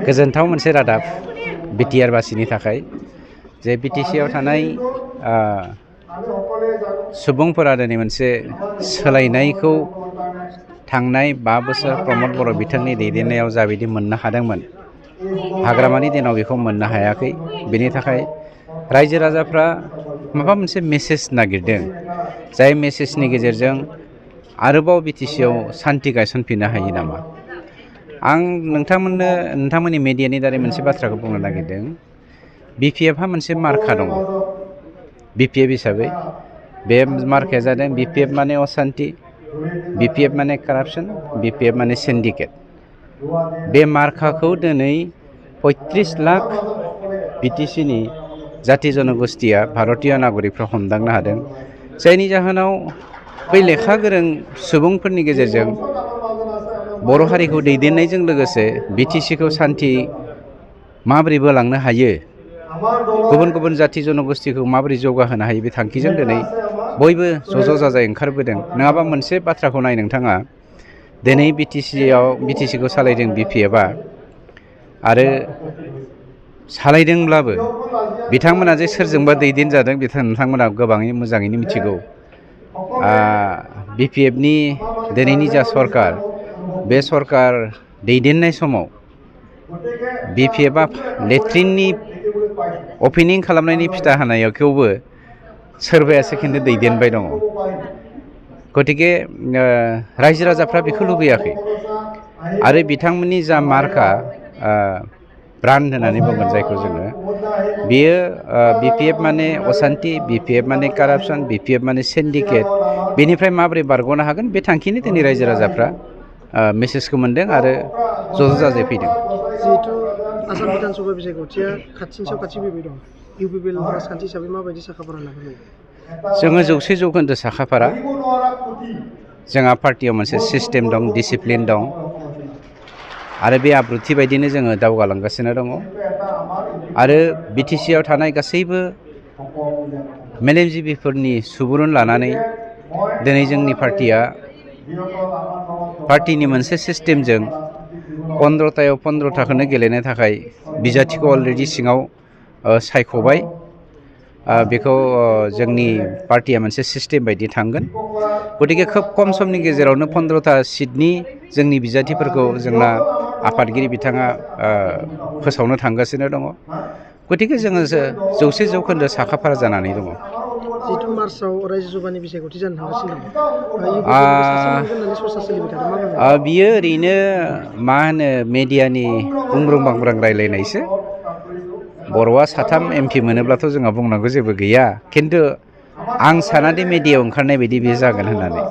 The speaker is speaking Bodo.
गोजोनथाव मोनसे रादाब बिटिआर बासिनि थाखाय जे बिटिसिआव थानाय सुबुंफोरा दिनै मोनसे सोलायनायखौ थांनाय 5 बोसोर प्रमद बर' बिथांनि दैदेननायाव जाबायदि मोननो हादोंमोन हाग्रामानि दिनाव बेखौ मोननो हायाखै। बेनि थाखाय रायजो राजाफ्रा माबा मोनसे मेसेज नागिरदों जाय मेसेजनि गेजेरजों आरोबाव बिटिसिआव सान्थि गायसनफिननो हायो नामा। आं नोंथांमोननि मिडियानि दारै मोनसे बाथ्राखौ बुंनो नागिरदों। बिपिएफआ मोनसे मार्का दङ। बिपिएफ हिसाबै बे मार्काया जादों बिपिएफ माने असान्थि, बिपिएफ माने कारापसन, बिपिएफ माने सिन्डिकेट। बे मार्काखौ दिनै 35 लाख बिटिसिनि जाति जनगोष्ठीया भारतीय नागरिकफ्रा हमदांनो हादों, जायनि जाहोनाव बै लेखा गोरों सुबुंफोरनि गेजेरजों बर' हारिखौ दैदेननायजों लोगोसे बिटिसिखौ सान्थि माबोरै बोलांनो हायो, गुबुन गुबुन जाति जनगोष्ठीखौ माबोरै जौगाहोनो हायो, बे थांखिजों दिनै बयबो ज' जाजाय ओंखारबोदों। नङाबा मोनसे बाथ्राखौ नाय नोंथाङा, दिनै बिटिसिखौ सालायदों बिपिएफआ, आरो सालायदोंब्लाबो बिथांमोना जे सोरजोंबा दैदेनजादों नोंथांमोना गोबाङै मोजाङैनो मिथिगौ। बिपिएफनि दिनैनि जा सरकार, बे सरकार दैदेननाय समाव बिपिएफआ लेट्रिननि अपेनिं खालामनायनि फिथा होनायखौबो सोरबायासो खिन्थु दैदेनबाय दङ। गतिके रायजो राजाफ्रा बेखौ लुबैयाखै। आरो बिथांमोननि जा मार्का ब्रान्ड होननानै बुंगोन जायखौ जोङो, बेयो बिपिएफ माने असान्थि, बिपिएफ माने कारापसन, बिपिएफ माने सिन्डिकेट, बेनिफ्राय माबोरै बारग'नो हागोन बे थांखिनि दिनै रायजो राजाफ्रा मेसेजखौ मोनदों आरो ज' जाजाय फैदों। जिहेतु आसाम बिधान सभा बिसायख'थिया खाथिनि सायाव खाथि फैबाय दं, इउपिपिएल राजखान्थि हिसाबै माबायदि साखाफारा नागिरबाय? जोङो 100% साखाफारा। जोंहा पार्टियाव मोनसे सिस्टेम दं, डिसिप्लिन दं, आरो बे आब्रुथि बायदिनो जोङो दावगालांगासिनो दङ। आरो बिटिसिआव थानाय गासैबो मेलेमजिबिफोरनि सुबुरुन लानानै दिनै जोंनि पार्टिनि मोनसे सिस्टेमजों 15थायाव 15थाखौनो गेलेनो थाखाय बिजाथिखौ अलरेडि सिङाव सायख'बाय। बेखौ जोंनि पार्टिया मोनसे सिस्टेम बायदि थांगोन। गतिके खोब खम समनि गेजेरावनो 15था सिटनि जोंनि बिजाथिफोरखौ जोंना आफादगिरि बिथाङा फोसावनो थांगासिनो दङ। गतिके जोङो 100% साखाफारा जानानै दङ। जिहेतु मार्चआव रायजो सभानि बिसायख'थि जानो थांगासिनो दं, बियो ओरैनो मा होनो मेडियानि बुंब्रुं बांब्रां रायलायनायसो। बर'आ 3 MP मोनोब्लाथ' जोंहा बुंनांगौ जेबो गैया, खिन्थु आं सानादि मेडियायाव ओंखारनाय बायदि बेयो जागोन होननानै।